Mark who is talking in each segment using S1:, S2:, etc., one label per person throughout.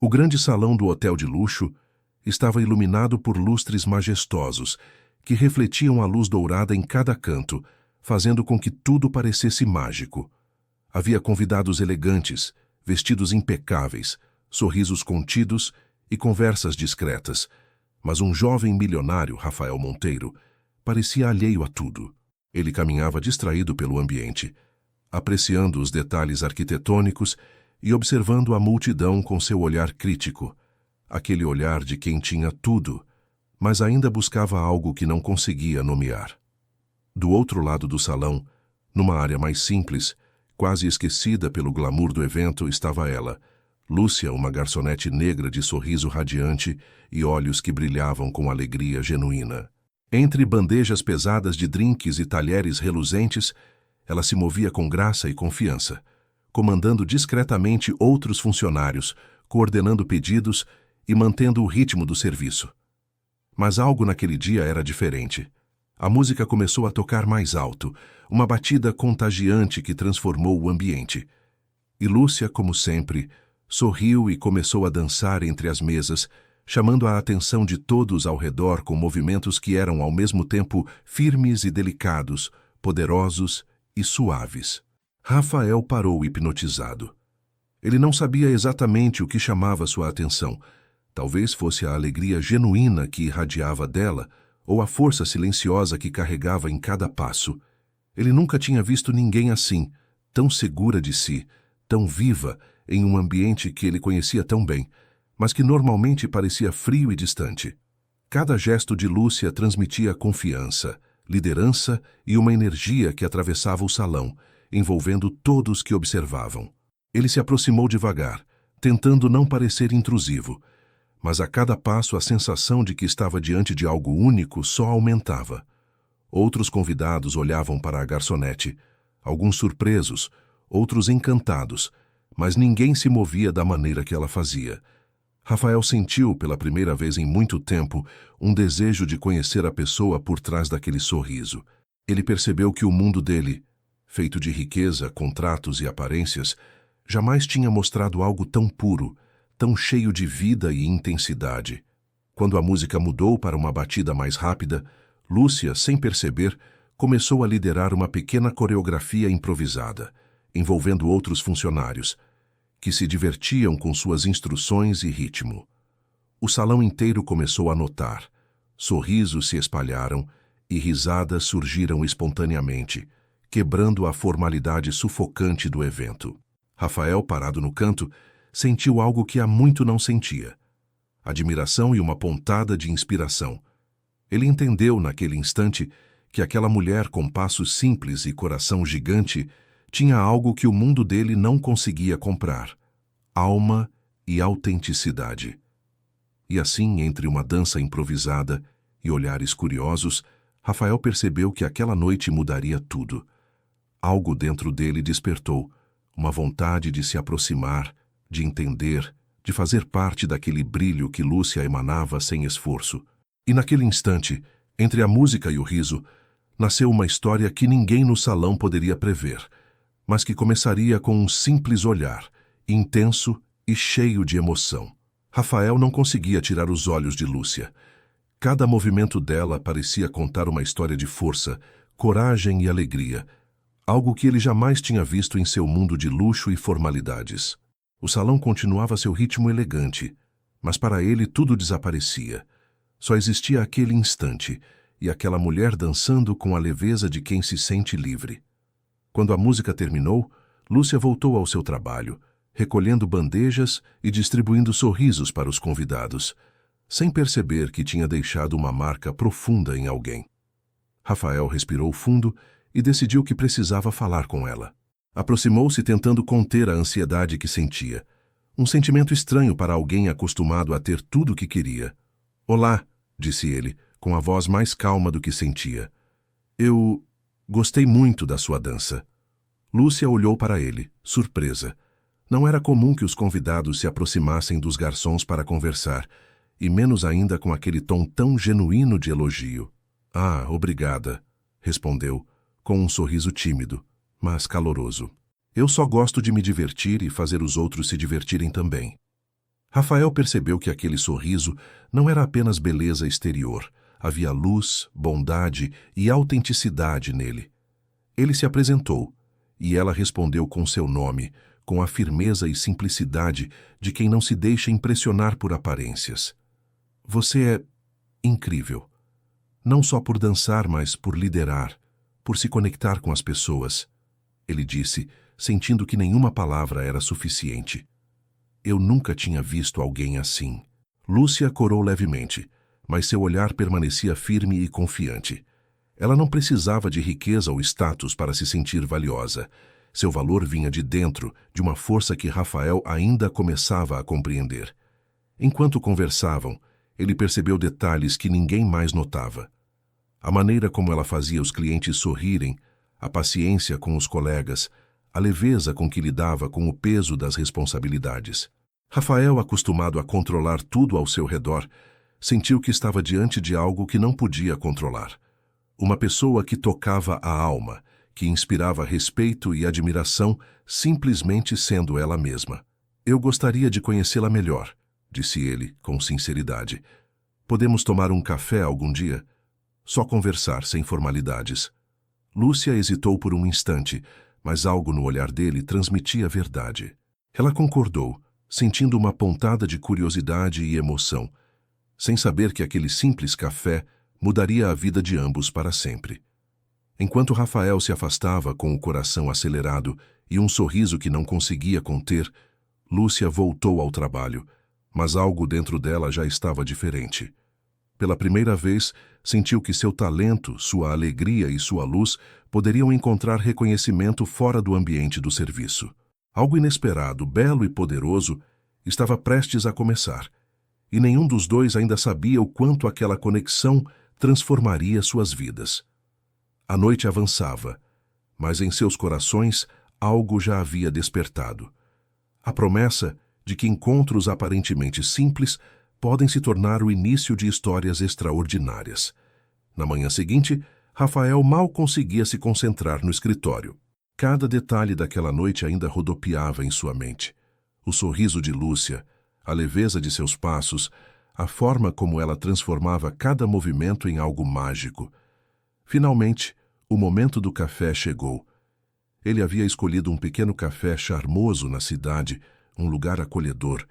S1: O grande salão do hotel de luxo estava iluminado por lustres majestosos que refletiam a luz dourada em cada canto, fazendo com que tudo parecesse mágico. Havia convidados elegantes, vestidos impecáveis, sorrisos contidos e conversas discretas, mas um jovem milionário, Rafael Monteiro, parecia alheio a tudo. Ele caminhava distraído pelo ambiente, apreciando os detalhes arquitetônicos e observando a multidão com seu olhar crítico, aquele olhar de quem tinha tudo, mas ainda buscava algo que não conseguia nomear. Do outro lado do salão, numa área mais simples, quase esquecida pelo glamour do evento, estava ela, Lúcia, uma garçonete negra de sorriso radiante e olhos que brilhavam com alegria genuína. Entre bandejas pesadas de drinques e talheres reluzentes, ela se movia com graça e confiança, comandando discretamente outros funcionários, coordenando pedidos e mantendo o ritmo do serviço. Mas algo naquele dia era diferente. A música começou a tocar mais alto, uma batida contagiante que transformou o ambiente. E Lúcia, como sempre, sorriu e começou a dançar entre as mesas, chamando a atenção de todos ao redor com movimentos que eram ao mesmo tempo firmes e delicados, poderosos e suaves. Rafael parou hipnotizado. Ele não sabia exatamente o que chamava sua atenção. Talvez fosse a alegria genuína que irradiava dela, ou a força silenciosa que carregava em cada passo. Ele nunca tinha visto ninguém assim, tão segura de si, tão viva, em um ambiente que ele conhecia tão bem, mas que normalmente parecia frio e distante. Cada gesto de Lúcia transmitia confiança, liderança e uma energia que atravessava o salão, envolvendo todos que observavam. Ele se aproximou devagar, tentando não parecer intrusivo, mas a cada passo a sensação de que estava diante de algo único só aumentava. Outros convidados olhavam para a garçonete, alguns surpresos, outros encantados, mas ninguém se movia da maneira que ela fazia. Rafael sentiu, pela primeira vez em muito tempo, um desejo de conhecer a pessoa por trás daquele sorriso. Ele percebeu que o mundo dele, feito de riqueza, contratos e aparências, jamais tinha mostrado algo tão puro, tão cheio de vida e intensidade. Quando a música mudou para uma batida mais rápida, Lúcia, sem perceber, começou a liderar uma pequena coreografia improvisada, envolvendo outros funcionários, que se divertiam com suas instruções e ritmo. O salão inteiro começou a notar. Sorrisos se espalharam e risadas surgiram espontaneamente, quebrando a formalidade sufocante do evento. Rafael, parado no canto, sentiu algo que há muito não sentia: admiração e uma pontada de inspiração. Ele entendeu naquele instante que aquela mulher com passos simples e coração gigante tinha algo que o mundo dele não conseguia comprar: alma e autenticidade. E assim, entre uma dança improvisada e olhares curiosos, Rafael percebeu que aquela noite mudaria tudo. Algo dentro dele despertou, uma vontade de se aproximar, de entender, de fazer parte daquele brilho que Lúcia emanava sem esforço. E naquele instante, entre a música e o riso, nasceu uma história que ninguém no salão poderia prever, mas que começaria com um simples olhar, intenso e cheio de emoção. Rafael não conseguia tirar os olhos de Lúcia. Cada movimento dela parecia contar uma história de força, coragem e alegria, algo que ele jamais tinha visto em seu mundo de luxo e formalidades. O salão continuava seu ritmo elegante, mas para ele tudo desaparecia. Só existia aquele instante e aquela mulher dançando com a leveza de quem se sente livre. Quando a música terminou, Lúcia voltou ao seu trabalho, recolhendo bandejas e distribuindo sorrisos para os convidados, sem perceber que tinha deixado uma marca profunda em alguém. Rafael respirou fundo e decidiu que precisava falar com ela. Aproximou-se tentando conter a ansiedade que sentia, um sentimento estranho para alguém acostumado a ter tudo o que queria. "Olá", disse ele, com a voz mais calma do que sentia. "Eu gostei muito da sua dança." Lúcia olhou para ele, surpresa. Não era comum que os convidados se aproximassem dos garçons para conversar, e menos ainda com aquele tom tão genuíno de elogio. "Ah, obrigada", respondeu, com um sorriso tímido, mas caloroso. "Eu só gosto de me divertir e fazer os outros se divertirem também." Rafael percebeu que aquele sorriso não era apenas beleza exterior. Havia luz, bondade e autenticidade nele. Ele se apresentou, e ela respondeu com seu nome, com a firmeza e simplicidade de quem não se deixa impressionar por aparências. Você é incrível. Não só por dançar, mas por liderar, por se conectar com as pessoas. Ele disse, sentindo que nenhuma palavra era suficiente. Eu nunca tinha visto alguém assim. Lúcia corou levemente, mas seu olhar permanecia firme e confiante. Ela não precisava de riqueza ou status para se sentir valiosa. Seu valor vinha de dentro, de uma força que Rafael ainda começava a compreender. Enquanto conversavam, ele percebeu detalhes que ninguém mais notava. A maneira como ela fazia os clientes sorrirem, a paciência com os colegas, a leveza com que lidava com o peso das responsabilidades. Rafael, acostumado a controlar tudo ao seu redor, sentiu que estava diante de algo que não podia controlar. Uma pessoa que tocava a alma, que inspirava respeito e admiração simplesmente sendo ela mesma. Eu gostaria de conhecê-la melhor, disse ele, com sinceridade. Podemos tomar um café algum dia? Só conversar, sem formalidades. Lúcia hesitou por um instante, mas algo no olhar dele transmitia verdade. Ela concordou, sentindo uma pontada de curiosidade e emoção, sem saber que aquele simples café mudaria a vida de ambos para sempre. Enquanto Rafael se afastava com o coração acelerado e um sorriso que não conseguia conter, Lúcia voltou ao trabalho, mas algo dentro dela já estava diferente. Pela primeira vez, sentiu que seu talento, sua alegria e sua luz poderiam encontrar reconhecimento fora do ambiente do serviço. Algo inesperado, belo e poderoso estava prestes a começar, e nenhum dos dois ainda sabia o quanto aquela conexão transformaria suas vidas. A noite avançava, mas em seus corações algo já havia despertado. A promessa de que encontros aparentemente simples podem se tornar o início de histórias extraordinárias. Na manhã seguinte, Rafael mal conseguia se concentrar no escritório. Cada detalhe daquela noite ainda rodopiava em sua mente. O sorriso de Lúcia, a leveza de seus passos, a forma como ela transformava cada movimento em algo mágico. Finalmente, o momento do café chegou. Ele havia escolhido um pequeno café charmoso na cidade, um lugar acolhedor,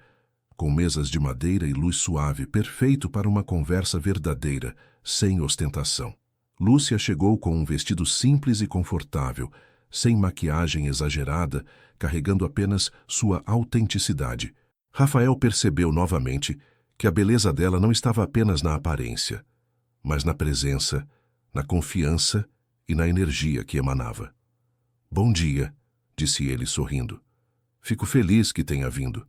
S1: com mesas de madeira e luz suave, perfeito para uma conversa verdadeira, sem ostentação. Lúcia chegou com um vestido simples e confortável, sem maquiagem exagerada, carregando apenas sua autenticidade. Rafael percebeu novamente que a beleza dela não estava apenas na aparência, mas na presença, na confiança e na energia que emanava. Bom dia, disse ele sorrindo. Fico feliz que tenha vindo.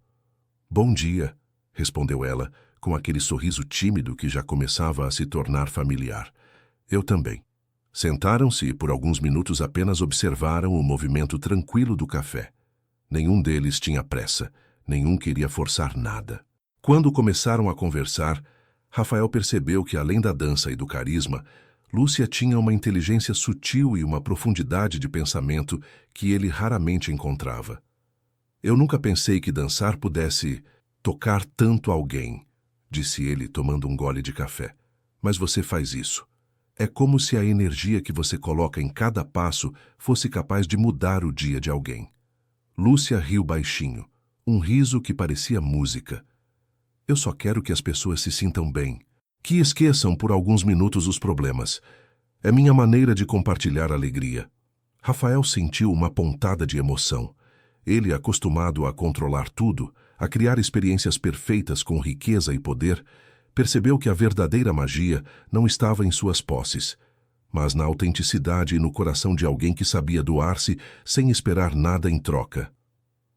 S1: Bom dia, respondeu ela, com aquele sorriso tímido que já começava a se tornar familiar. Eu também. Sentaram-se e por alguns minutos apenas observaram o movimento tranquilo do café. Nenhum deles tinha pressa, nenhum queria forçar nada. Quando começaram a conversar, Rafael percebeu que, além da dança e do carisma, Lúcia tinha uma inteligência sutil e uma profundidade de pensamento que ele raramente encontrava. Eu nunca pensei que dançar pudesse tocar tanto alguém, disse ele, tomando um gole de café. Mas você faz isso. É como se a energia que você coloca em cada passo fosse capaz de mudar o dia de alguém. Lúcia riu baixinho, um riso que parecia música. Eu só quero que as pessoas se sintam bem, que esqueçam por alguns minutos os problemas. É minha maneira de compartilhar alegria. Rafael sentiu uma pontada de emoção. Ele, acostumado a controlar tudo, a criar experiências perfeitas com riqueza e poder, percebeu que a verdadeira magia não estava em suas posses, mas na autenticidade e no coração de alguém que sabia doar-se sem esperar nada em troca.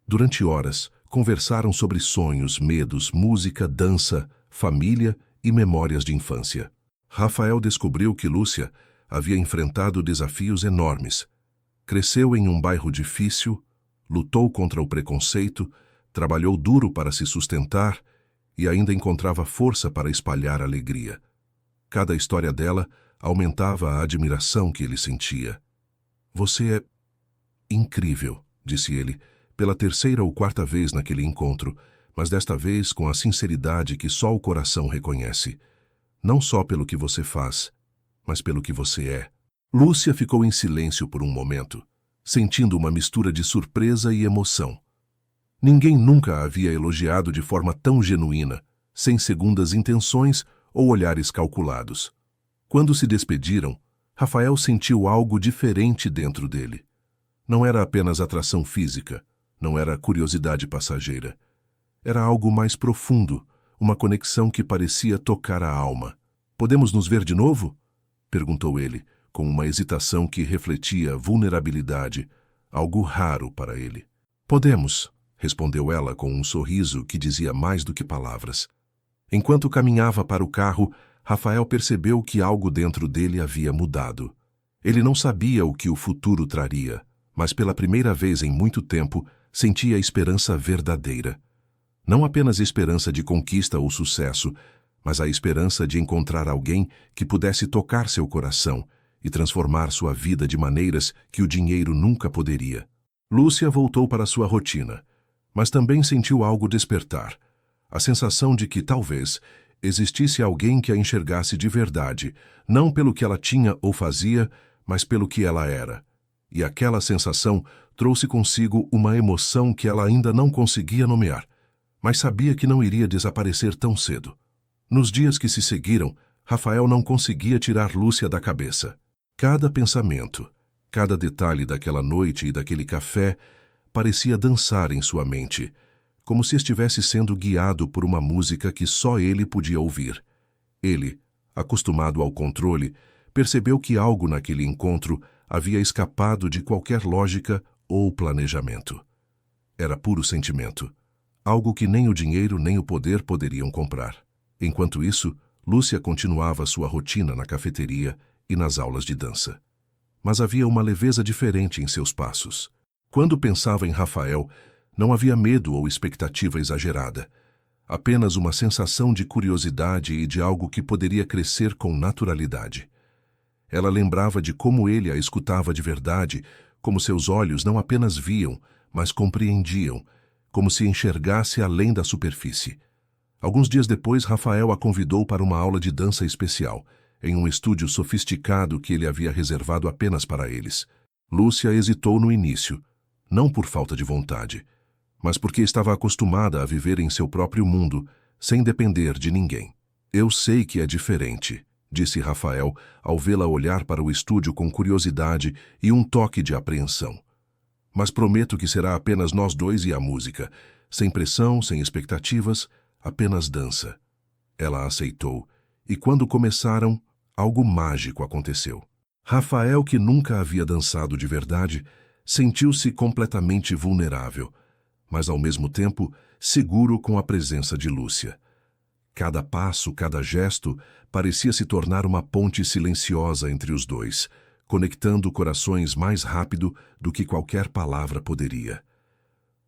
S1: Durante horas, conversaram sobre sonhos, medos, música, dança, família e memórias de infância. Rafael descobriu que Lúcia havia enfrentado desafios enormes. Cresceu em um bairro difícil, lutou contra o preconceito, trabalhou duro para se sustentar e ainda encontrava força para espalhar alegria. Cada história dela aumentava a admiração que ele sentia. Você é incrível, disse ele, pela terceira ou quarta vez naquele encontro, mas desta vez com a sinceridade que só o coração reconhece. Não só pelo que você faz, mas pelo que você é. Lúcia ficou em silêncio por um momento, sentindo uma mistura de surpresa e emoção. Ninguém nunca a havia elogiado de forma tão genuína, sem segundas intenções ou olhares calculados. Quando se despediram, Rafael sentiu algo diferente dentro dele. Não era apenas atração física, não era curiosidade passageira. Era algo mais profundo, uma conexão que parecia tocar a alma. "Podemos nos ver de novo?" perguntou ele, com uma hesitação que refletia vulnerabilidade, algo raro para ele. "Podemos", respondeu ela com um sorriso que dizia mais do que palavras. Enquanto caminhava para o carro, Rafael percebeu que algo dentro dele havia mudado. Ele não sabia o que o futuro traria, mas pela primeira vez em muito tempo sentia esperança verdadeira. Não apenas esperança de conquista ou sucesso, mas a esperança de encontrar alguém que pudesse tocar seu coração e transformar sua vida de maneiras que o dinheiro nunca poderia. Lúcia voltou para sua rotina, mas também sentiu algo despertar. A sensação de que, talvez, existisse alguém que a enxergasse de verdade, não pelo que ela tinha ou fazia, mas pelo que ela era. E aquela sensação trouxe consigo uma emoção que ela ainda não conseguia nomear, mas sabia que não iria desaparecer tão cedo. Nos dias que se seguiram, Rafael não conseguia tirar Lúcia da cabeça. Cada pensamento, cada detalhe daquela noite e daquele café parecia dançar em sua mente, como se estivesse sendo guiado por uma música que só ele podia ouvir. Ele, acostumado ao controle, percebeu que algo naquele encontro havia escapado de qualquer lógica ou planejamento. Era puro sentimento, algo que nem o dinheiro nem o poder poderiam comprar. Enquanto isso, Lúcia continuava sua rotina na cafeteria e nas aulas de dança. Mas havia uma leveza diferente em seus passos. Quando pensava em Rafael, não havia medo ou expectativa exagerada, apenas uma sensação de curiosidade e de algo que poderia crescer com naturalidade. Ela lembrava de como ele a escutava de verdade, como seus olhos não apenas viam, mas compreendiam, como se enxergasse além da superfície. Alguns dias depois, Rafael a convidou para uma aula de dança especial, em um estúdio sofisticado que ele havia reservado apenas para eles. Lúcia hesitou no início, não por falta de vontade, mas porque estava acostumada a viver em seu próprio mundo, sem depender de ninguém. "Eu sei que é diferente", disse Rafael, ao vê-la olhar para o estúdio com curiosidade e um toque de apreensão. "Mas prometo que será apenas nós dois e a música, sem pressão, sem expectativas, apenas dança." Ela aceitou, e quando começaram, algo mágico aconteceu. Rafael, que nunca havia dançado de verdade, sentiu-se completamente vulnerável, mas ao mesmo tempo seguro com a presença de Lúcia. Cada passo, cada gesto, parecia se tornar uma ponte silenciosa entre os dois, conectando corações mais rápido do que qualquer palavra poderia.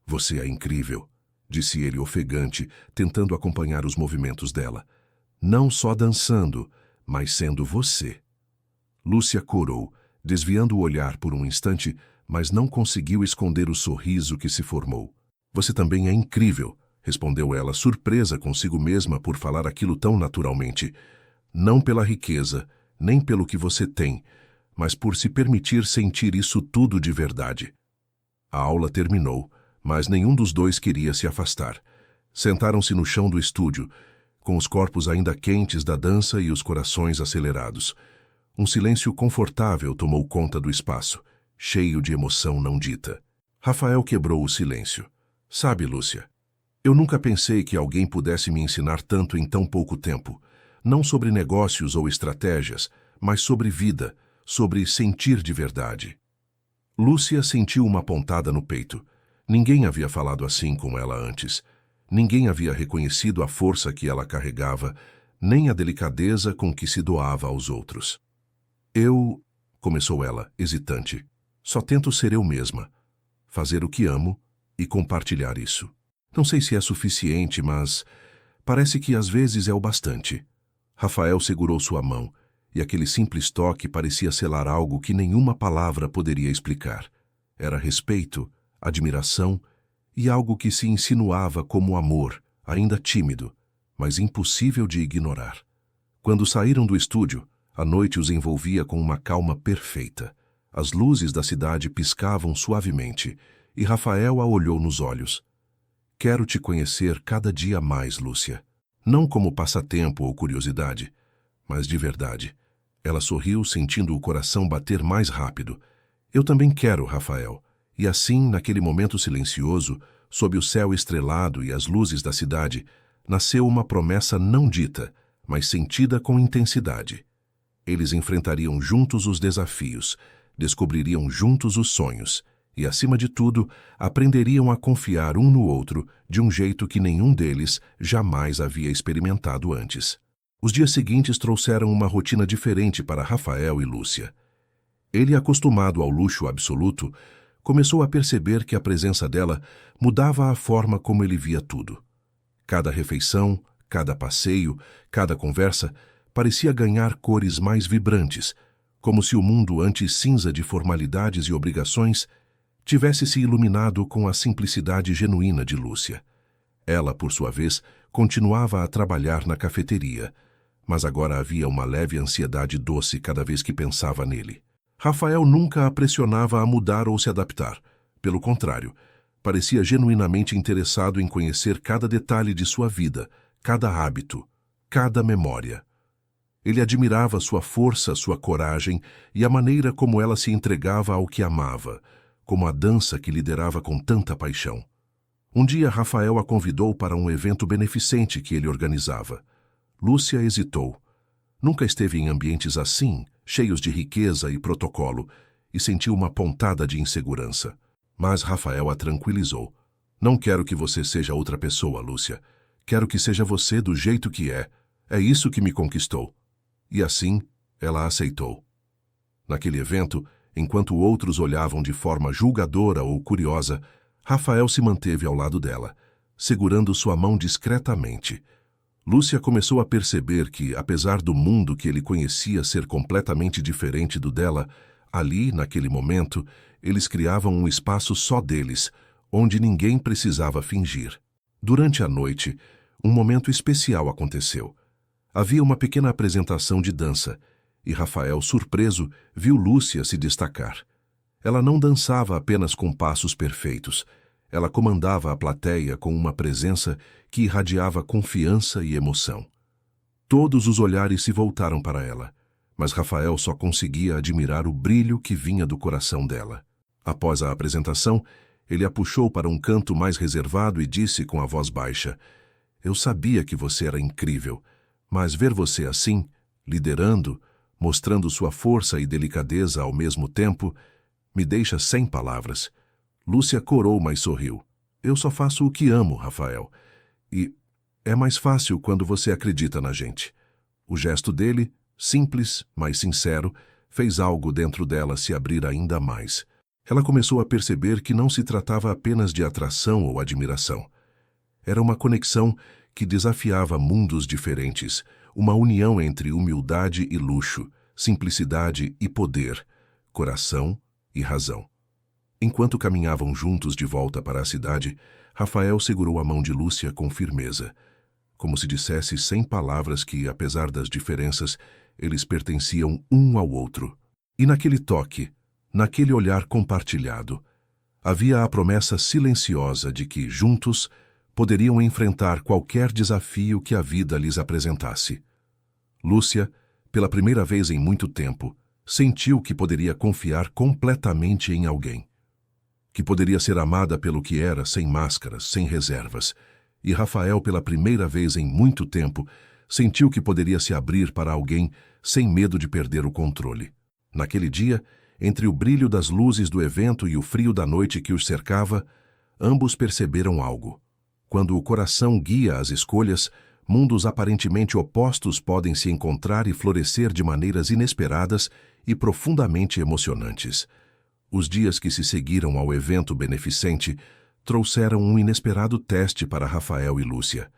S1: "Você é incrível", disse ele ofegante, tentando acompanhar os movimentos dela. "Não só dançando, mas sendo você." Lúcia corou, desviando o olhar por um instante, mas não conseguiu esconder o sorriso que se formou. "Você também é incrível", respondeu ela, surpresa consigo mesma por falar aquilo tão naturalmente. "Não pela riqueza, nem pelo que você tem, mas por se permitir sentir isso tudo de verdade." A aula terminou, mas nenhum dos dois queria se afastar. Sentaram-se no chão do estúdio, com os corpos ainda quentes da dança e os corações acelerados. Um silêncio confortável tomou conta do espaço, cheio de emoção não dita. Rafael quebrou o silêncio. "Sabe, Lúcia, eu nunca pensei que alguém pudesse me ensinar tanto em tão pouco tempo. Não sobre negócios ou estratégias, mas sobre vida, sobre sentir de verdade." Lúcia sentiu uma pontada no peito. Ninguém havia falado assim com ela antes. Ninguém havia reconhecido a força que ela carregava, nem a delicadeza com que se doava aos outros. "Eu", começou ela, hesitante, "só tento ser eu mesma, fazer o que amo e compartilhar isso. Não sei se é suficiente, mas parece que às vezes é o bastante." Rafael segurou sua mão, e aquele simples toque parecia selar algo que nenhuma palavra poderia explicar. Era respeito, admiração e algo que se insinuava como amor, ainda tímido, mas impossível de ignorar. Quando saíram do estúdio, a noite os envolvia com uma calma perfeita. As luzes da cidade piscavam suavemente, e Rafael a olhou nos olhos. Quero te conhecer cada dia mais, Lúcia. Não como passatempo ou curiosidade, mas de verdade. Ela sorriu, sentindo o coração bater mais rápido. Eu também quero, Rafael. E assim, naquele momento silencioso, sob o céu estrelado e as luzes da cidade, nasceu uma promessa não dita, mas sentida com intensidade. Eles enfrentariam juntos os desafios, descobririam juntos os sonhos e, acima de tudo, aprenderiam a confiar um no outro de um jeito que nenhum deles jamais havia experimentado antes. Os dias seguintes trouxeram uma rotina diferente para Rafael e Lúcia. Ele, acostumado ao luxo absoluto, começou a perceber que a presença dela mudava a forma como ele via tudo. Cada refeição, cada passeio, cada conversa parecia ganhar cores mais vibrantes, como se o mundo antes cinza de formalidades e obrigações tivesse se iluminado com a simplicidade genuína de Lúcia. Ela, por sua vez, continuava a trabalhar na cafeteria, mas agora havia uma leve ansiedade doce cada vez que pensava nele. Rafael nunca a pressionava a mudar ou se adaptar. Pelo contrário, parecia genuinamente interessado em conhecer cada detalhe de sua vida, cada hábito, cada memória. Ele admirava sua força, sua coragem e a maneira como ela se entregava ao que amava, como a dança que liderava com tanta paixão. Um dia, Rafael a convidou para um evento beneficente que ele organizava. Lúcia hesitou. Nunca esteve em ambientes assim, cheios de riqueza e protocolo, e sentiu uma pontada de insegurança. Mas Rafael a tranquilizou. Não quero que você seja outra pessoa, Lúcia. Quero que seja você do jeito que é. É isso que me conquistou. E assim, ela aceitou. Naquele evento, enquanto outros olhavam de forma julgadora ou curiosa, Rafael se manteve ao lado dela, segurando sua mão discretamente. Lúcia começou a perceber que, apesar do mundo que ele conhecia ser completamente diferente do dela, ali, naquele momento, eles criavam um espaço só deles, onde ninguém precisava fingir. Durante a noite, um momento especial aconteceu. Havia uma pequena apresentação de dança, e Rafael, surpreso, viu Lúcia se destacar. Ela não dançava apenas com passos perfeitos. Ela comandava a plateia com uma presença que irradiava confiança e emoção. Todos os olhares se voltaram para ela, mas Rafael só conseguia admirar o brilho que vinha do coração dela. Após a apresentação, ele a puxou para um canto mais reservado e disse com a voz baixa: Eu sabia que você era incrível, mas ver você assim, liderando, mostrando sua força e delicadeza ao mesmo tempo, me deixa sem palavras. Lúcia corou, mas sorriu. Eu só faço o que amo, Rafael. E é mais fácil quando você acredita na gente. O gesto dele, simples, mas sincero, fez algo dentro dela se abrir ainda mais. Ela começou a perceber que não se tratava apenas de atração ou admiração. Era uma conexão que desafiava mundos diferentes, uma união entre humildade e luxo, simplicidade e poder, coração e razão. Enquanto caminhavam juntos de volta para a cidade, Rafael segurou a mão de Lúcia com firmeza, como se dissesse sem palavras que, apesar das diferenças, eles pertenciam um ao outro. E naquele toque, naquele olhar compartilhado, havia a promessa silenciosa de que, juntos, poderiam enfrentar qualquer desafio que a vida lhes apresentasse. Lúcia, pela primeira vez em muito tempo, sentiu que poderia confiar completamente em alguém. Que poderia ser amada pelo que era, sem máscaras, sem reservas. E Rafael, pela primeira vez em muito tempo, sentiu que poderia se abrir para alguém sem medo de perder o controle. Naquele dia, entre o brilho das luzes do evento e o frio da noite que os cercava, ambos perceberam algo. Quando o coração guia as escolhas, mundos aparentemente opostos podem se encontrar e florescer de maneiras inesperadas e profundamente emocionantes. Os dias que se seguiram ao evento beneficente trouxeram um inesperado teste para Rafael e Lúcia.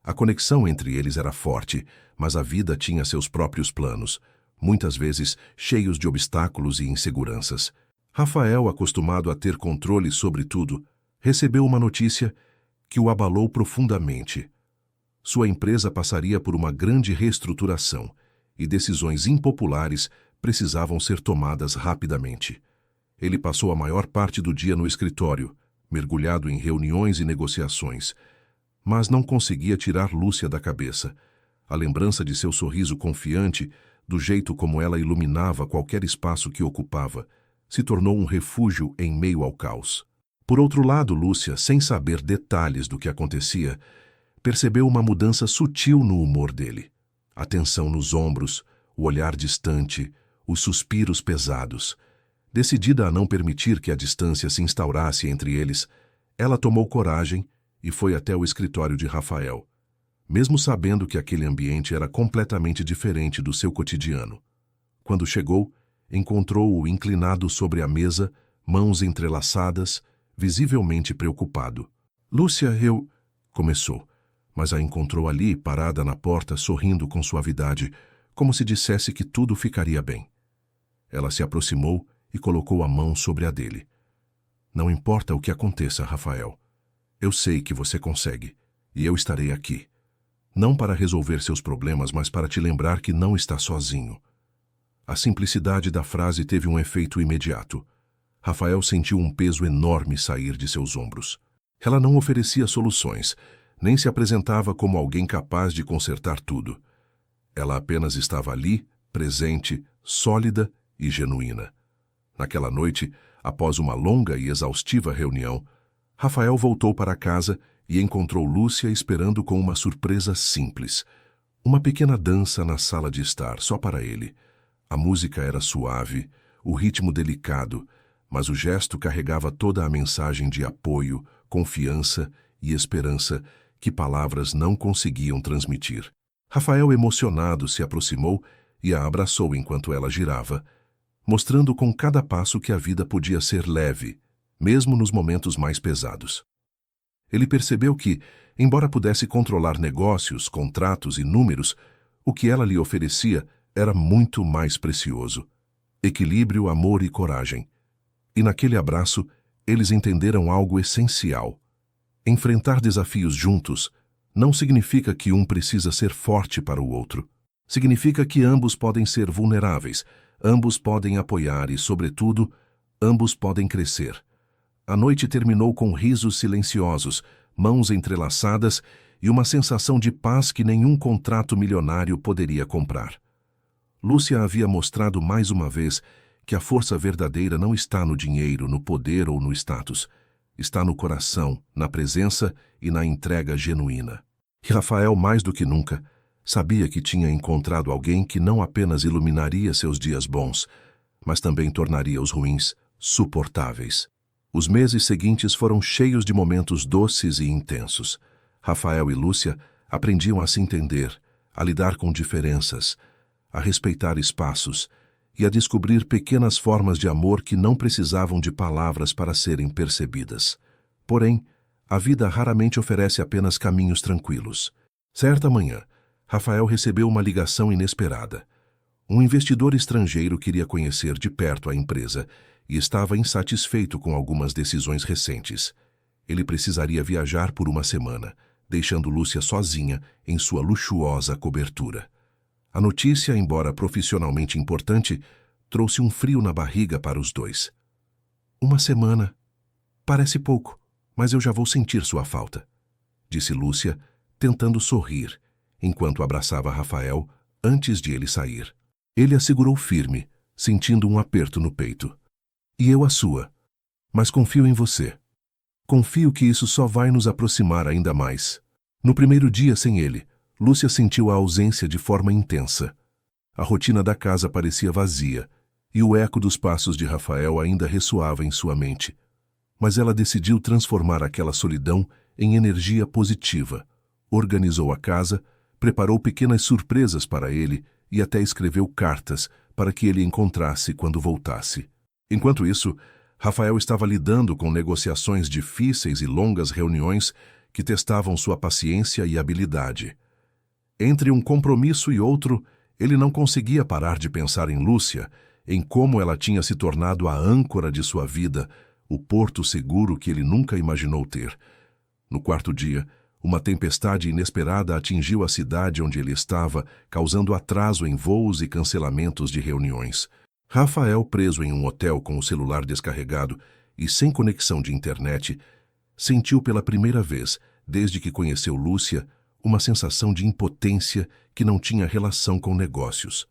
S1: A conexão entre eles era forte, mas a vida tinha seus próprios planos, muitas vezes cheios de obstáculos e inseguranças. Rafael, acostumado a ter controle sobre tudo, recebeu uma notícia que o abalou profundamente. Sua empresa passaria por uma grande reestruturação e decisões impopulares precisavam ser tomadas rapidamente. Ele passou a maior parte do dia no escritório, mergulhado em reuniões e negociações, mas não conseguia tirar Lúcia da cabeça. A lembrança de seu sorriso confiante, do jeito como ela iluminava qualquer espaço que ocupava, se tornou um refúgio em meio ao caos. Por outro lado, Lúcia, sem saber detalhes do que acontecia, percebeu uma mudança sutil no humor dele. A tensão nos ombros, o olhar distante, os suspiros pesados. Decidida a não permitir que a distância se instaurasse entre eles, ela tomou coragem e foi até o escritório de Rafael, mesmo sabendo que aquele ambiente era completamente diferente do seu cotidiano. Quando chegou, encontrou-o inclinado sobre a mesa, mãos entrelaçadas, visivelmente preocupado. "Lúcia, eu..." começou, mas a encontrou ali, parada na porta, sorrindo com suavidade, como se dissesse que tudo ficaria bem. Ela se aproximou e colocou a mão sobre a dele. "Não importa o que aconteça, Rafael. Eu sei que você consegue, e eu estarei aqui. Não para resolver seus problemas, mas para te lembrar que não está sozinho." A simplicidade da frase teve um efeito imediato. Rafael sentiu um peso enorme sair de seus ombros. Ela não oferecia soluções, nem se apresentava como alguém capaz de consertar tudo. Ela apenas estava ali, presente, sólida e genuína. Naquela noite, após uma longa e exaustiva reunião, Rafael voltou para casa e encontrou Lúcia esperando com uma surpresa simples. Uma pequena dança na sala de estar, só para ele. A música era suave, o ritmo delicado, mas o gesto carregava toda a mensagem de apoio, confiança e esperança que palavras não conseguiam transmitir. Rafael, emocionado, se aproximou e a abraçou enquanto ela girava, mostrando com cada passo que a vida podia ser leve, mesmo nos momentos mais pesados. Ele percebeu que, embora pudesse controlar negócios, contratos e números, o que ela lhe oferecia era muito mais precioso: equilíbrio, amor e coragem. E naquele abraço, eles entenderam algo essencial. Enfrentar desafios juntos não significa que um precisa ser forte para o outro. Significa que ambos podem ser vulneráveis, ambos podem apoiar e, sobretudo, ambos podem crescer. A noite terminou com risos silenciosos, mãos entrelaçadas e uma sensação de paz que nenhum contrato milionário poderia comprar. Lúcia havia mostrado mais uma vez que a força verdadeira não está no dinheiro, no poder ou no status. Está no coração, na presença e na entrega genuína. E Rafael, mais do que nunca, sabia que tinha encontrado alguém que não apenas iluminaria seus dias bons, mas também tornaria os ruins suportáveis. Os meses seguintes foram cheios de momentos doces e intensos. Rafael e Lúcia aprendiam a se entender, a lidar com diferenças, a respeitar espaços e a descobrir pequenas formas de amor que não precisavam de palavras para serem percebidas. Porém, a vida raramente oferece apenas caminhos tranquilos. Certa manhã, Rafael recebeu uma ligação inesperada. Um investidor estrangeiro queria conhecer de perto a empresa e estava insatisfeito com algumas decisões recentes. Ele precisaria viajar por uma semana, deixando Lúcia sozinha em sua luxuosa cobertura. A notícia, embora profissionalmente importante, trouxe um frio na barriga para os dois. "Uma semana. Parece pouco, mas eu já vou sentir sua falta", disse Lúcia, tentando sorrir, enquanto abraçava Rafael antes de ele sair. Ele a segurou firme, sentindo um aperto no peito. "E eu a sua. Mas confio em você. Confio que isso só vai nos aproximar ainda mais." No primeiro dia sem ele, Lúcia sentiu a ausência de forma intensa. A rotina da casa parecia vazia, e o eco dos passos de Rafael ainda ressoava em sua mente. Mas ela decidiu transformar aquela solidão em energia positiva. Organizou a casa, preparou pequenas surpresas para ele e até escreveu cartas para que ele encontrasse quando voltasse. Enquanto isso, Rafael estava lidando com negociações difíceis e longas reuniões que testavam sua paciência e habilidade. Entre um compromisso e outro, ele não conseguia parar de pensar em Lúcia, em como ela tinha se tornado a âncora de sua vida, o porto seguro que ele nunca imaginou ter. No quarto dia, uma tempestade inesperada atingiu a cidade onde ele estava, causando atraso em voos e cancelamentos de reuniões. Rafael, preso em um hotel com o celular descarregado e sem conexão de internet, sentiu pela primeira vez, desde que conheceu Lúcia, uma sensação de impotência que não tinha relação com negócios.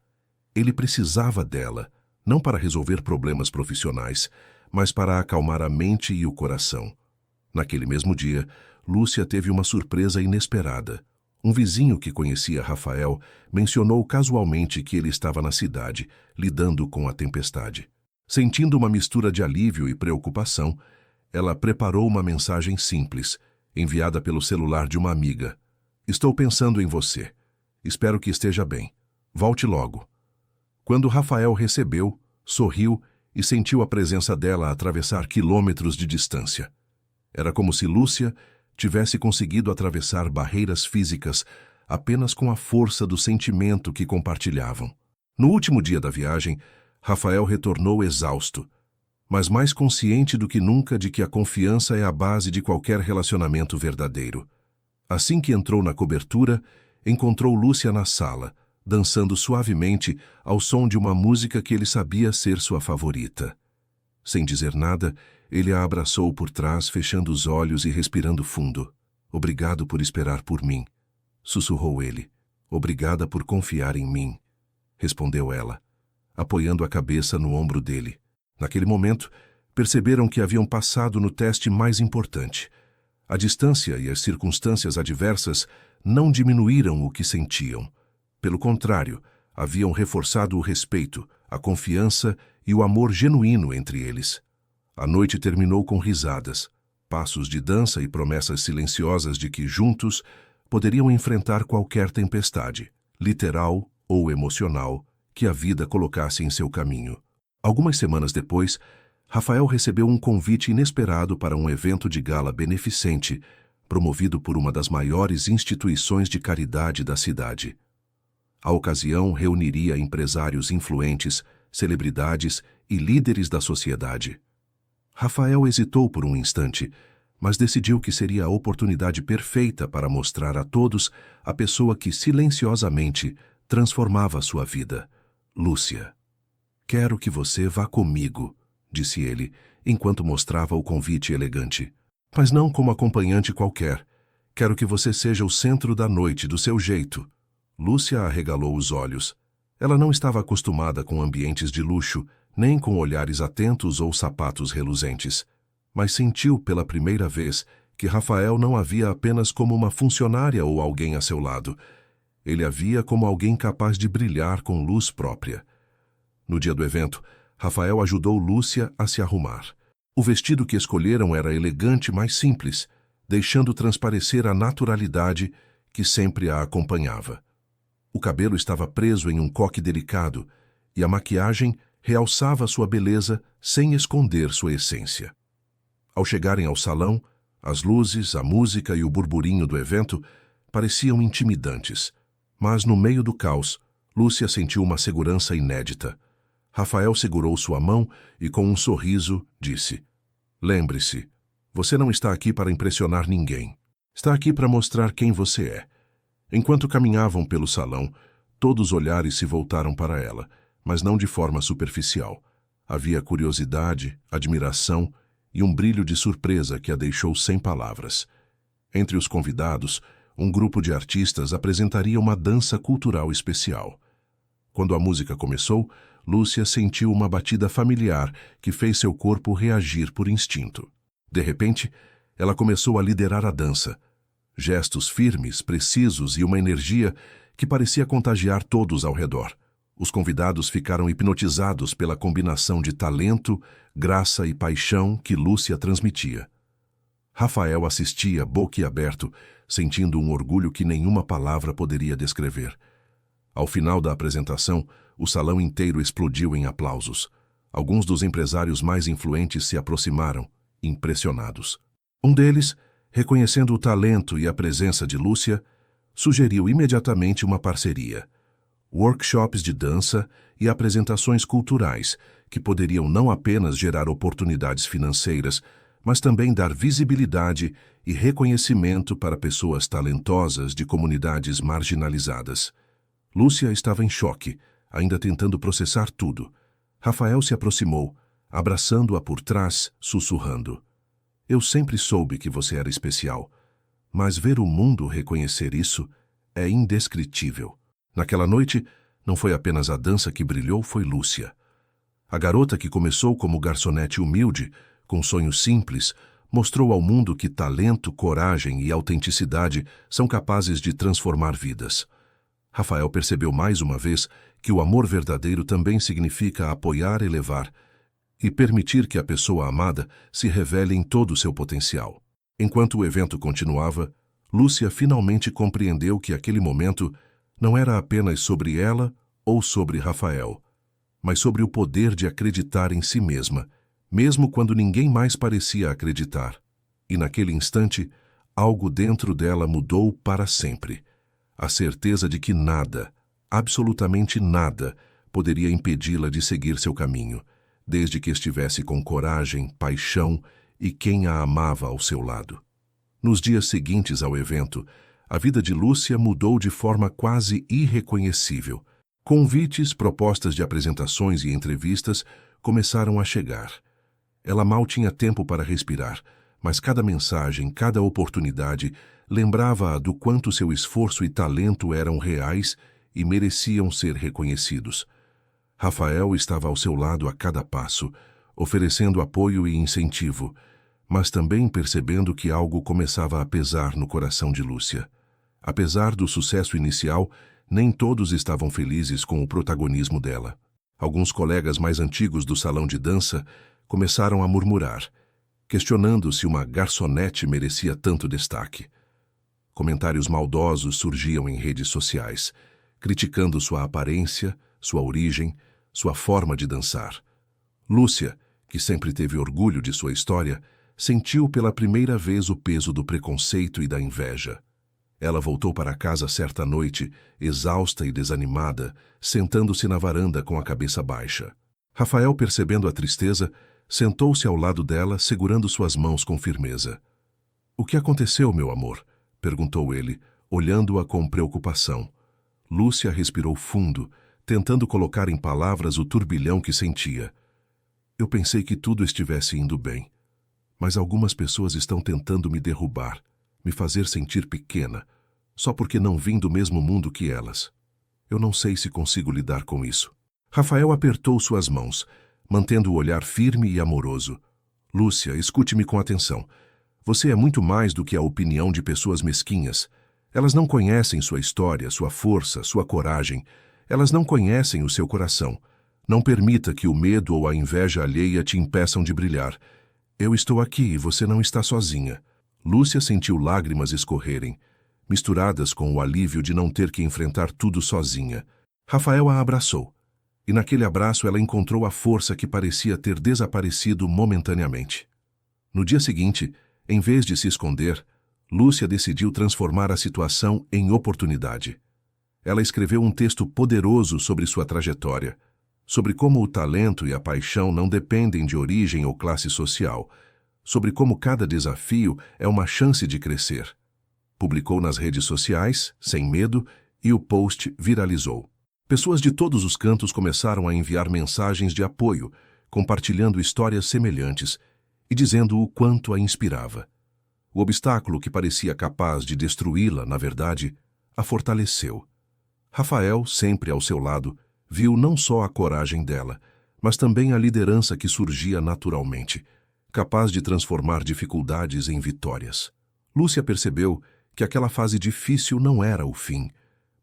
S1: Ele precisava dela, não para resolver problemas profissionais, mas para acalmar a mente e o coração. Naquele mesmo dia, Lúcia teve uma surpresa inesperada. Um vizinho que conhecia Rafael mencionou casualmente que ele estava na cidade, lidando com a tempestade. Sentindo uma mistura de alívio e preocupação, ela preparou uma mensagem simples, enviada pelo celular de uma amiga. Estou pensando em você. Espero que esteja bem. Volte logo. Quando Rafael recebeu, sorriu e sentiu a presença dela atravessar quilômetros de distância. Era como se Lúcia tivesse conseguido atravessar barreiras físicas apenas com a força do sentimento que compartilhavam. No último dia da viagem, Rafael retornou exausto, mas mais consciente do que nunca de que a confiança é a base de qualquer relacionamento verdadeiro. Assim que entrou na cobertura, encontrou Lúcia na sala, dançando suavemente ao som de uma música que ele sabia ser sua favorita. Sem dizer nada, ele a abraçou por trás, fechando os olhos e respirando fundo. Obrigado por esperar por mim, sussurrou ele. Obrigada por confiar em mim, respondeu ela, apoiando a cabeça no ombro dele. Naquele momento, perceberam que haviam passado no teste mais importante. A distância e as circunstâncias adversas não diminuíram o que sentiam. Pelo contrário, haviam reforçado o respeito, a confiança e o amor genuíno entre eles. A noite terminou com risadas, passos de dança e promessas silenciosas de que, juntos, poderiam enfrentar qualquer tempestade, literal ou emocional, que a vida colocasse em seu caminho. Algumas semanas depois, Rafael recebeu um convite inesperado para um evento de gala beneficente, promovido por uma das maiores instituições de caridade da cidade. A ocasião reuniria empresários influentes, celebridades e líderes da sociedade. Rafael hesitou por um instante, mas decidiu que seria a oportunidade perfeita para mostrar a todos a pessoa que silenciosamente transformava sua vida. Lúcia. Quero que você vá comigo, disse ele, enquanto mostrava o convite elegante. Mas não como acompanhante qualquer. Quero que você seja o centro da noite, do seu jeito. Lúcia arregalou os olhos. Ela não estava acostumada com ambientes de luxo, nem com olhares atentos ou sapatos reluzentes, mas sentiu pela primeira vez que Rafael não a via apenas como uma funcionária ou alguém a seu lado. Ele a via como alguém capaz de brilhar com luz própria. No dia do evento, Rafael ajudou Lúcia a se arrumar. O vestido que escolheram era elegante, mas simples, deixando transparecer a naturalidade que sempre a acompanhava. O cabelo estava preso em um coque delicado e a maquiagem realçava sua beleza sem esconder sua essência. Ao chegarem ao salão, as luzes, a música e o burburinho do evento pareciam intimidantes, mas no meio do caos, Lúcia sentiu uma segurança inédita. Rafael segurou sua mão e, com um sorriso, disse: Lembre-se, você não está aqui para impressionar ninguém. Está aqui para mostrar quem você é. Enquanto caminhavam pelo salão, todos os olhares se voltaram para ela, mas não de forma superficial. Havia curiosidade, admiração e um brilho de surpresa que a deixou sem palavras. Entre os convidados, um grupo de artistas apresentaria uma dança cultural especial. Quando a música começou, Lúcia sentiu uma batida familiar que fez seu corpo reagir por instinto. De repente, ela começou a liderar a dança. Gestos firmes, precisos e uma energia que parecia contagiar todos ao redor. Os convidados ficaram hipnotizados pela combinação de talento, graça e paixão que Lúcia transmitia. Rafael assistia boquiaberto, sentindo um orgulho que nenhuma palavra poderia descrever. Ao final da apresentação, o salão inteiro explodiu em aplausos. Alguns dos empresários mais influentes se aproximaram, impressionados. Um deles, reconhecendo o talento e a presença de Lúcia, sugeriu imediatamente uma parceria. Workshops de dança e apresentações culturais que poderiam não apenas gerar oportunidades financeiras, mas também dar visibilidade e reconhecimento para pessoas talentosas de comunidades marginalizadas. Lúcia estava em choque, ainda tentando processar tudo. Rafael se aproximou, abraçando-a por trás, sussurrando: "Eu sempre soube que você era especial, mas ver o mundo reconhecer isso é indescritível." Naquela noite, não foi apenas a dança que brilhou, foi Lúcia. A garota que começou como garçonete humilde, com sonhos simples, mostrou ao mundo que talento, coragem e autenticidade são capazes de transformar vidas. Rafael percebeu mais uma vez que o amor verdadeiro também significa apoiar, elevar e permitir que a pessoa amada se revele em todo o seu potencial. Enquanto o evento continuava, Lúcia finalmente compreendeu que aquele momento não era apenas sobre ela ou sobre Rafael, mas sobre o poder de acreditar em si mesma, mesmo quando ninguém mais parecia acreditar. E naquele instante, algo dentro dela mudou para sempre. A certeza de que nada, absolutamente nada, poderia impedi-la de seguir seu caminho, desde que estivesse com coragem, paixão e quem a amava ao seu lado. Nos dias seguintes ao evento, a vida de Lúcia mudou de forma quase irreconhecível. Convites, propostas de apresentações e entrevistas começaram a chegar. Ela mal tinha tempo para respirar, mas cada mensagem, cada oportunidade, lembrava-a do quanto seu esforço e talento eram reais e mereciam ser reconhecidos. Rafael estava ao seu lado a cada passo, oferecendo apoio e incentivo, mas também percebendo que algo começava a pesar no coração de Lúcia. Apesar do sucesso inicial, nem todos estavam felizes com o protagonismo dela. Alguns colegas mais antigos do salão de dança começaram a murmurar, questionando se uma garçonete merecia tanto destaque. Comentários maldosos surgiam em redes sociais, criticando sua aparência, sua origem, sua forma de dançar. Lúcia, que sempre teve orgulho de sua história, sentiu pela primeira vez o peso do preconceito e da inveja. Ela voltou para casa certa noite, exausta e desanimada, sentando-se na varanda com a cabeça baixa. Rafael, percebendo a tristeza, sentou-se ao lado dela, segurando suas mãos com firmeza. "O que aconteceu, meu amor?" perguntou ele, olhando-a com preocupação. Lúcia respirou fundo, tentando colocar em palavras o turbilhão que sentia. "Eu pensei que tudo estivesse indo bem, mas algumas pessoas estão tentando me derrubar, me fazer sentir pequena, só porque não vim do mesmo mundo que elas. Eu não sei se consigo lidar com isso." Rafael apertou suas mãos, mantendo o olhar firme e amoroso. "Lúcia, escute-me com atenção. Você é muito mais do que a opinião de pessoas mesquinhas. Elas não conhecem sua história, sua força, sua coragem. Elas não conhecem o seu coração. Não permita que o medo ou a inveja alheia te impeçam de brilhar. Eu estou aqui e você não está sozinha." Lúcia sentiu lágrimas escorrerem, misturadas com o alívio de não ter que enfrentar tudo sozinha. Rafael a abraçou, e naquele abraço ela encontrou a força que parecia ter desaparecido momentaneamente. No dia seguinte, em vez de se esconder, Lúcia decidiu transformar a situação em oportunidade. Ela escreveu um texto poderoso sobre sua trajetória, sobre como o talento e a paixão não dependem de origem ou classe social, sobre como cada desafio é uma chance de crescer. Publicou nas redes sociais, sem medo, e o post viralizou. Pessoas de todos os cantos começaram a enviar mensagens de apoio, compartilhando histórias semelhantes e dizendo o quanto a inspirava. O obstáculo que parecia capaz de destruí-la, na verdade, a fortaleceu. Rafael, sempre ao seu lado, viu não só a coragem dela, mas também a liderança que surgia naturalmente, capaz de transformar dificuldades em vitórias. Lúcia percebeu que aquela fase difícil não era o fim,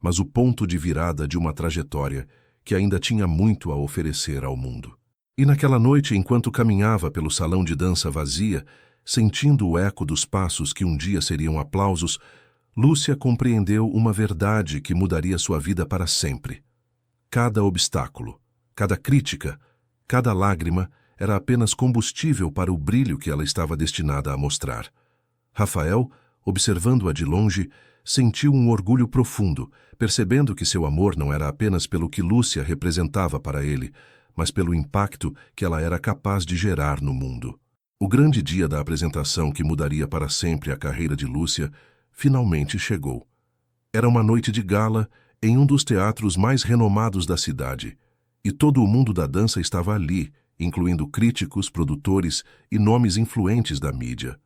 S1: mas o ponto de virada de uma trajetória que ainda tinha muito a oferecer ao mundo. E naquela noite, enquanto caminhava pelo salão de dança vazia, sentindo o eco dos passos que um dia seriam aplausos, Lúcia compreendeu uma verdade que mudaria sua vida para sempre. Cada obstáculo, cada crítica, cada lágrima era apenas combustível para o brilho que ela estava destinada a mostrar. Rafael, observando-a de longe, sentiu um orgulho profundo, percebendo que seu amor não era apenas pelo que Lúcia representava para ele, mas pelo impacto que ela era capaz de gerar no mundo. O grande dia da apresentação que mudaria para sempre a carreira de Lúcia finalmente chegou. Era uma noite de gala em um dos teatros mais renomados da cidade, e todo o mundo da dança estava ali, incluindo críticos, produtores e nomes influentes da mídia.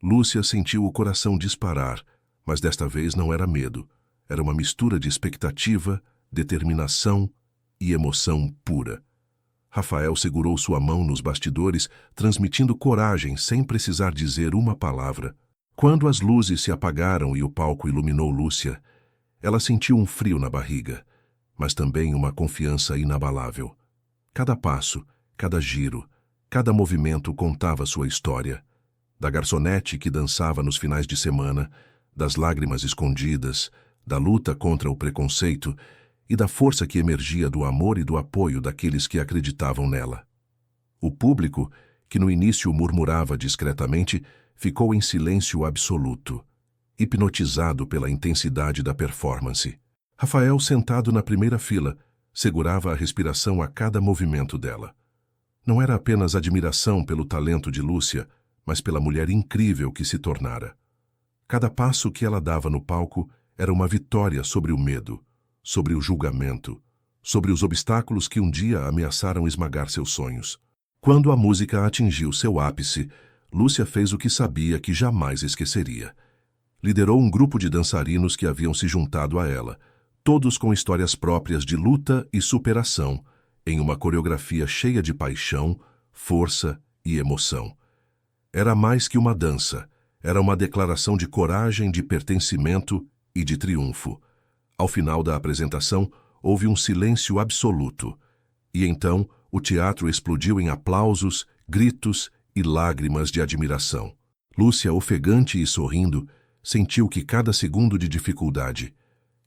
S1: Lúcia sentiu o coração disparar, mas desta vez não era medo. Era uma mistura de expectativa, determinação e emoção pura. Rafael segurou sua mão nos bastidores, transmitindo coragem sem precisar dizer uma palavra. Quando as luzes se apagaram e o palco iluminou Lúcia, ela sentiu um frio na barriga, mas também uma confiança inabalável. Cada passo, cada giro, cada movimento contava sua história. Da garçonete que dançava nos finais de semana, das lágrimas escondidas, da luta contra o preconceito e da força que emergia do amor e do apoio daqueles que acreditavam nela. O público, que no início murmurava discretamente, ficou em silêncio absoluto, hipnotizado pela intensidade da performance. Rafael, sentado na primeira fila, segurava a respiração a cada movimento dela. Não era apenas admiração pelo talento de Lúcia, mas pela mulher incrível que se tornara. Cada passo que ela dava no palco era uma vitória sobre o medo, sobre o julgamento, sobre os obstáculos que um dia ameaçaram esmagar seus sonhos. Quando a música atingiu seu ápice, Lúcia fez o que sabia que jamais esqueceria. Liderou um grupo de dançarinos que haviam se juntado a ela, todos com histórias próprias de luta e superação, em uma coreografia cheia de paixão, força e emoção. Era mais que uma dança, era uma declaração de coragem, de pertencimento e de triunfo. Ao final da apresentação, houve um silêncio absoluto. E então, o teatro explodiu em aplausos, gritos e lágrimas de admiração. Lúcia, ofegante e sorrindo, sentiu que cada segundo de dificuldade,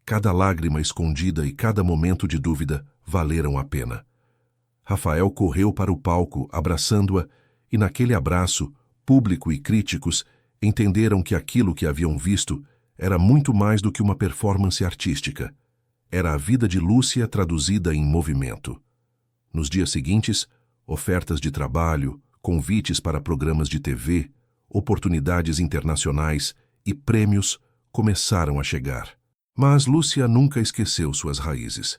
S1: cada lágrima escondida e cada momento de dúvida valeram a pena. Rafael correu para o palco, abraçando-a, e naquele abraço, público e críticos entenderam que aquilo que haviam visto era muito mais do que uma performance artística. Era a vida de Lúcia traduzida em movimento. Nos dias seguintes, ofertas de trabalho, convites para programas de TV, oportunidades internacionais e prêmios começaram a chegar. Mas Lúcia nunca esqueceu suas raízes.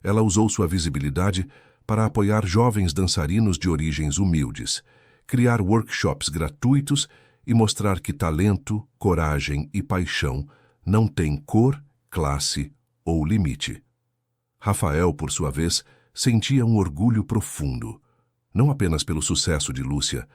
S1: Ela usou sua visibilidade para apoiar jovens dançarinos de origens humildes, criar workshops gratuitos e mostrar que talento, coragem e paixão não têm cor, classe ou limite. Rafael, por sua vez, sentia um orgulho profundo, não apenas pelo sucesso de Lúcia,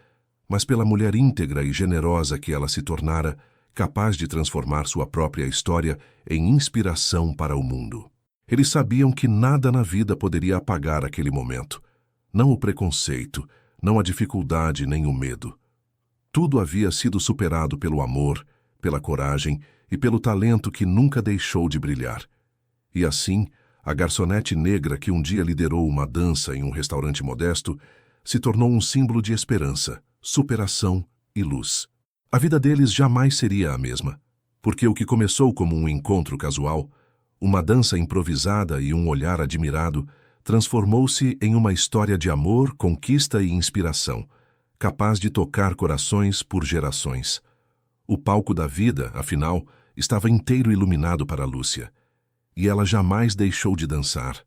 S1: mas pela mulher íntegra e generosa que ela se tornara, capaz de transformar sua própria história em inspiração para o mundo. Eles sabiam que nada na vida poderia apagar aquele momento. Não o preconceito, não a dificuldade nem o medo. Tudo havia sido superado pelo amor, pela coragem e pelo talento que nunca deixou de brilhar. E assim, a garçonete negra que um dia liderou uma dança em um restaurante modesto se tornou um símbolo de esperança, superação e luz. A vida deles jamais seria a mesma, porque o que começou como um encontro casual, uma dança improvisada e um olhar admirado, transformou-se em uma história de amor, conquista e inspiração, capaz de tocar corações por gerações. O palco da vida, afinal, estava inteiro iluminado para Lúcia. E ela jamais deixou de dançar,